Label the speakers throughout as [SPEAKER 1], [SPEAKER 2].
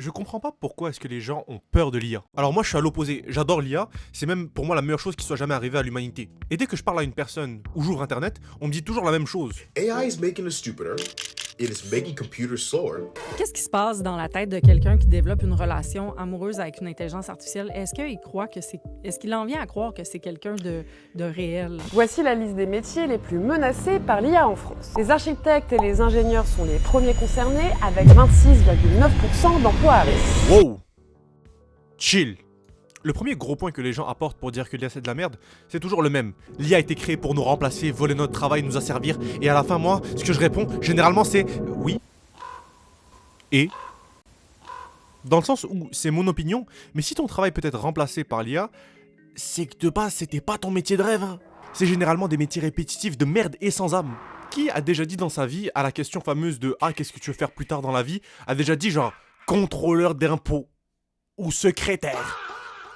[SPEAKER 1] Je comprends pas pourquoi est-ce que les gens ont peur de l'IA. Alors moi je suis à l'opposé, j'adore l'IA, c'est même pour moi la meilleure chose qui soit jamais arrivée à l'humanité. Et dès que je parle à une personne ou j'ouvre internet, on me dit toujours la même chose.
[SPEAKER 2] AI is making us stupider. It is making computers slower.
[SPEAKER 3] Qu'est-ce qui se passe dans la tête de quelqu'un qui développe une relation amoureuse avec une intelligence artificielle? Est-ce qu'il en vient à croire que c'est quelqu'un de réel?
[SPEAKER 4] Voici la liste des métiers les plus menacés par l'IA en France. Les architectes et les ingénieurs sont les premiers concernés avec 26,9% d'emplois à risque.
[SPEAKER 1] Wow! Chill! Le premier gros point que les gens apportent pour dire que l'IA c'est de la merde, c'est toujours le même. L'IA a été créée pour nous remplacer, voler notre travail, nous asservir, et à la fin, moi, ce que je réponds, généralement, c'est oui. Et dans le sens où c'est mon opinion, mais si ton travail peut être remplacé par l'IA, c'est que de base, c'était pas ton métier de rêve. Hein. C'est généralement des métiers répétitifs de merde et sans âme. Qui a déjà dit dans sa vie, à la question fameuse de ah, qu'est-ce que tu veux faire plus tard dans la vie, a déjà dit genre contrôleur d'impôts ou secrétaire?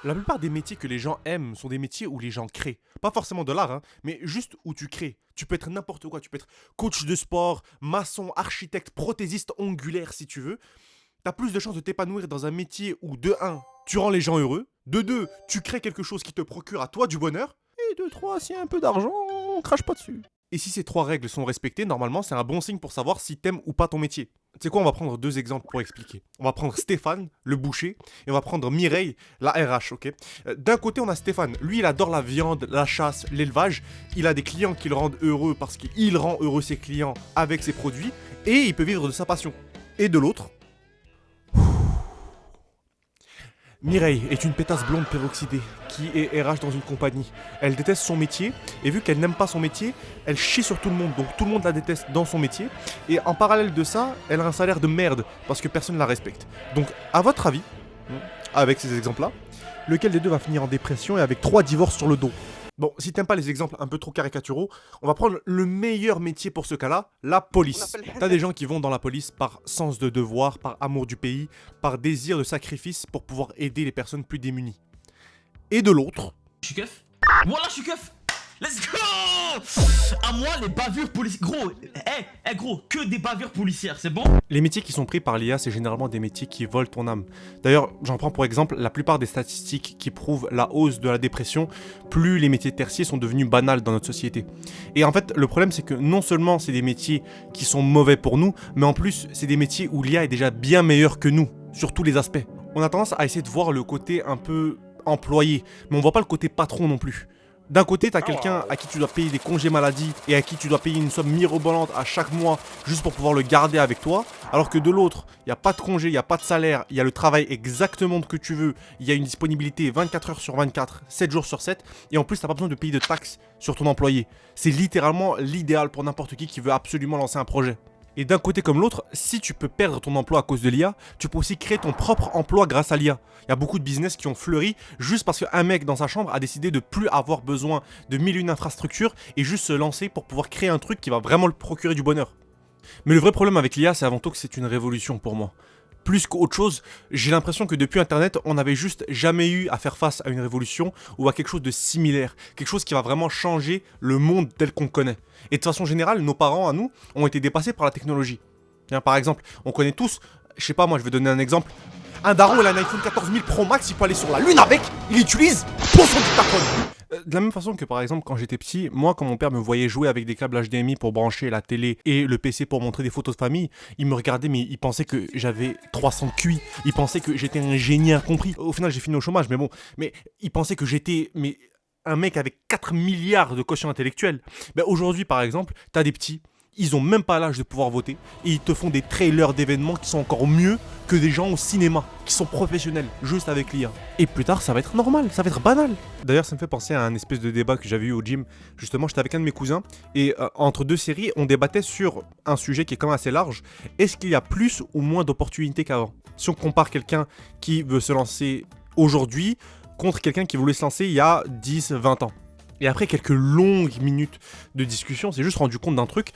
[SPEAKER 1] La plupart des métiers que les gens aiment sont des métiers où les gens créent. Pas forcément de l'art, hein, mais juste où tu crées. Tu peux être n'importe quoi, tu peux être coach de sport, maçon, architecte, prothésiste ongulaire si tu veux. T'as plus de chances de t'épanouir dans un métier où de 1, tu rends les gens heureux, de 2, tu crées quelque chose qui te procure à toi du bonheur, et de 3, s'il y a un peu d'argent, on crache pas dessus. Et si ces 3 règles sont respectées, normalement c'est un bon signe pour savoir si t'aimes ou pas ton métier. Tu sais quoi, on va prendre 2 exemples pour expliquer. On va prendre Stéphane, le boucher, et on va prendre Mireille, la RH, ok? D'un côté, on a Stéphane. Lui, il adore la viande, la chasse, l'élevage. Il a des clients qui le rendent heureux parce qu'il rend heureux ses clients avec ses produits, et il peut vivre de sa passion. Et de l'autre, Mireille est une pétasse blonde peroxydée qui est RH dans une compagnie. Elle déteste son métier et vu qu'elle n'aime pas son métier, elle chie sur tout le monde. Donc tout le monde la déteste dans son métier. Et en parallèle de ça, elle a un salaire de merde parce que personne ne la respecte. Donc à votre avis, avec ces exemples-là, lequel des deux va finir en dépression et avec 3 divorces sur le dos? Bon, si t'aimes pas les exemples un peu trop caricaturaux, on va prendre le meilleur métier pour ce cas-là, la police. T'as des gens qui vont dans la police par sens de devoir, par amour du pays, par désir de sacrifice pour pouvoir aider les personnes plus démunies. Et de l'autre...
[SPEAKER 5] Je suis keuf. Voilà, je suis keuf. Let's go. À moi, les bavures policières. Gros, gros, que des bavures policières, c'est bon?
[SPEAKER 1] Les métiers qui sont pris par l'IA, c'est généralement des métiers qui volent ton âme. D'ailleurs, j'en prends pour exemple la plupart des statistiques qui prouvent la hausse de la dépression, plus les métiers tertiaires sont devenus banals dans notre société. Et en fait, le problème, c'est que non seulement c'est des métiers qui sont mauvais pour nous, mais en plus, c'est des métiers où l'IA est déjà bien meilleure que nous, sur tous les aspects. On a tendance à essayer de voir le côté un peu employé, mais on voit pas le côté patron non plus. D'un côté, t'as quelqu'un à qui tu dois payer des congés maladie et à qui tu dois payer une somme mirobolante à chaque mois juste pour pouvoir le garder avec toi, alors que de l'autre, il n'y a pas de congé, il n'y a pas de salaire, il y a le travail exactement que tu veux, il y a une disponibilité 24 heures sur 24, 7 jours sur 7, et en plus, t'as pas besoin de payer de taxes sur ton employé. C'est littéralement l'idéal pour n'importe qui veut absolument lancer un projet. Et d'un côté comme l'autre, si tu peux perdre ton emploi à cause de l'IA, tu peux aussi créer ton propre emploi grâce à l'IA. Il y a beaucoup de business qui ont fleuri juste parce qu'un mec dans sa chambre a décidé de plus avoir besoin de 1001 infrastructures et juste se lancer pour pouvoir créer un truc qui va vraiment le procurer du bonheur. Mais le vrai problème avec l'IA, c'est avant tout que c'est une révolution pour moi. Plus qu'autre chose, j'ai l'impression que depuis Internet, on n'avait juste jamais eu à faire face à une révolution ou à quelque chose de similaire. Quelque chose qui va vraiment changer le monde tel qu'on connaît. Et de façon générale, nos parents, à nous, ont été dépassés par la technologie. Bien, par exemple, on connaît tous, je sais pas moi, je vais donner un exemple. Un daron, il a un iPhone 14 000 Pro Max, il peut aller sur la Lune avec, il l'utilise pour son dictaphone. De la même façon que par exemple quand j'étais petit, moi quand mon père me voyait jouer avec des câbles HDMI pour brancher la télé et le PC pour montrer des photos de famille, il me regardait mais il pensait que j'avais 300 QI, il pensait que j'étais un génie incompris. Au final j'ai fini au chômage mais bon, mais il pensait que j'étais un mec avec 4 milliards de quotient intellectuel. Ben aujourd'hui par exemple, t'as des petits, ils ont même pas l'âge de pouvoir voter et ils te font des trailers d'événements qui sont encore mieux que des gens au cinéma, qui sont professionnels, juste avec l'IA. Et plus tard, ça va être normal, ça va être banal. D'ailleurs, ça me fait penser à un espèce de débat que j'avais eu au gym. Justement, j'étais avec un de mes cousins et entre 2 séries, on débattait sur un sujet qui est quand même assez large. Est-ce qu'il y a plus ou moins d'opportunités qu'avant? Si on compare quelqu'un qui veut se lancer aujourd'hui contre quelqu'un qui voulait se lancer il y a 10, 20 ans. Et après quelques longues minutes de discussion, on s'est juste rendu compte d'un truc,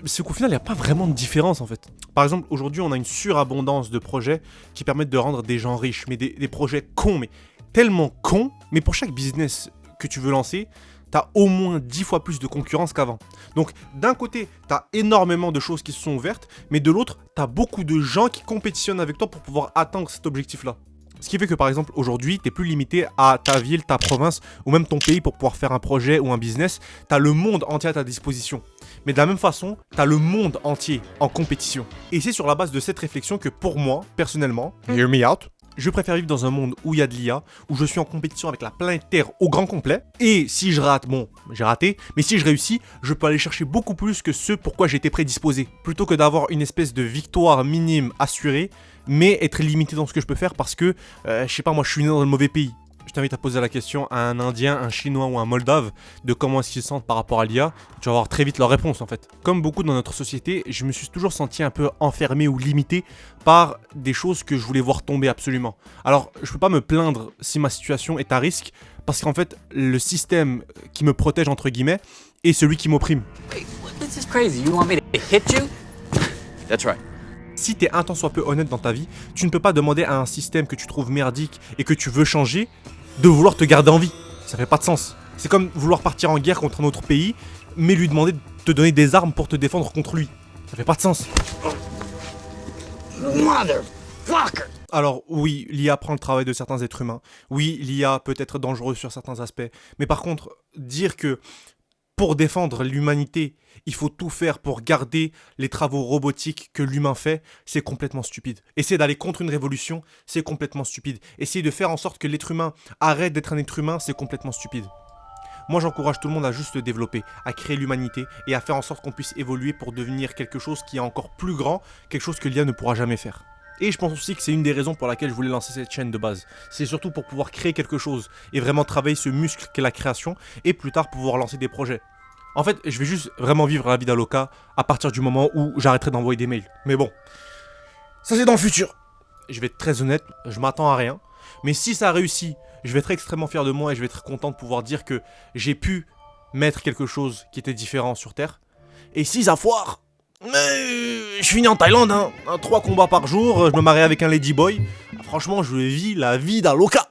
[SPEAKER 1] c'est qu'au final, il n'y a pas vraiment de différence en fait. Par exemple, aujourd'hui, on a une surabondance de projets qui permettent de rendre des gens riches, mais des projets cons, mais tellement cons, mais pour chaque business que tu veux lancer, t'as au moins 10 fois plus de concurrence qu'avant. Donc d'un côté, t'as énormément de choses qui se sont ouvertes, mais de l'autre, t'as beaucoup de gens qui compétitionnent avec toi pour pouvoir atteindre cet objectif-là. Ce qui fait que par exemple aujourd'hui, t'es plus limité à ta ville, ta province ou même ton pays pour pouvoir faire un projet ou un business. T'as le monde entier à ta disposition. Mais de la même façon, t'as le monde entier en compétition. Et c'est sur la base de cette réflexion que pour moi, personnellement, hear me out, je préfère vivre dans un monde où il y a de l'IA, où je suis en compétition avec la planète Terre au grand complet. Et si je rate, bon, j'ai raté, mais si je réussis, je peux aller chercher beaucoup plus que ce pourquoi j'étais prédisposé. Plutôt que d'avoir une espèce de victoire minime assurée, mais être limité dans ce que je peux faire parce que, je sais pas, moi je suis né dans le mauvais pays. Je t'invite à poser la question à un Indien, un Chinois ou un Moldave de comment est-ce qu'ils se sentent par rapport à l'IA. Tu vas avoir très vite leur réponse en fait. Comme beaucoup dans notre société, je me suis toujours senti un peu enfermé ou limité par des choses que je voulais voir tomber absolument. Alors, je peux pas me plaindre si ma situation est à risque parce qu'en fait, le système qui me protège entre guillemets est celui qui m'opprime.
[SPEAKER 6] Wait, this is crazy. You want me to hit you? That's right.
[SPEAKER 1] Si t'es un tant soit peu honnête dans ta vie, tu ne peux pas demander à un système que tu trouves merdique et que tu veux changer de vouloir te garder en vie. Ça fait pas de sens. C'est comme vouloir partir en guerre contre un autre pays, mais lui demander de te donner des armes pour te défendre contre lui. Ça fait pas de sens.
[SPEAKER 6] Motherfucker!
[SPEAKER 1] Alors oui, l'IA prend le travail de certains êtres humains. Oui, l'IA peut être dangereuse sur certains aspects. Mais par contre, dire que pour défendre l'humanité, il faut tout faire pour garder les travaux robotiques que l'humain fait, c'est complètement stupide. Essayer d'aller contre une révolution, c'est complètement stupide. Essayer de faire en sorte que l'être humain arrête d'être un être humain, c'est complètement stupide. Moi, j'encourage tout le monde à juste se développer, à créer l'humanité et à faire en sorte qu'on puisse évoluer pour devenir quelque chose qui est encore plus grand, quelque chose que l'IA ne pourra jamais faire. Et je pense aussi que c'est une des raisons pour laquelle je voulais lancer cette chaîne de base. C'est surtout pour pouvoir créer quelque chose et vraiment travailler ce muscle qu'est la création et plus tard pouvoir lancer des projets. En fait, je vais juste vraiment vivre la vie d'Aloca à partir du moment où j'arrêterai d'envoyer des mails. Mais bon, ça c'est dans le futur. Je vais être très honnête, je m'attends à rien. Mais si ça réussit, je vais être extrêmement fier de moi et je vais être content de pouvoir dire que j'ai pu mettre quelque chose qui était différent sur Terre. Et si ça foire, je finis en Thaïlande, hein. 3 combats par jour, je me marie avec un ladyboy. Franchement, je vis la vie d'Aloca.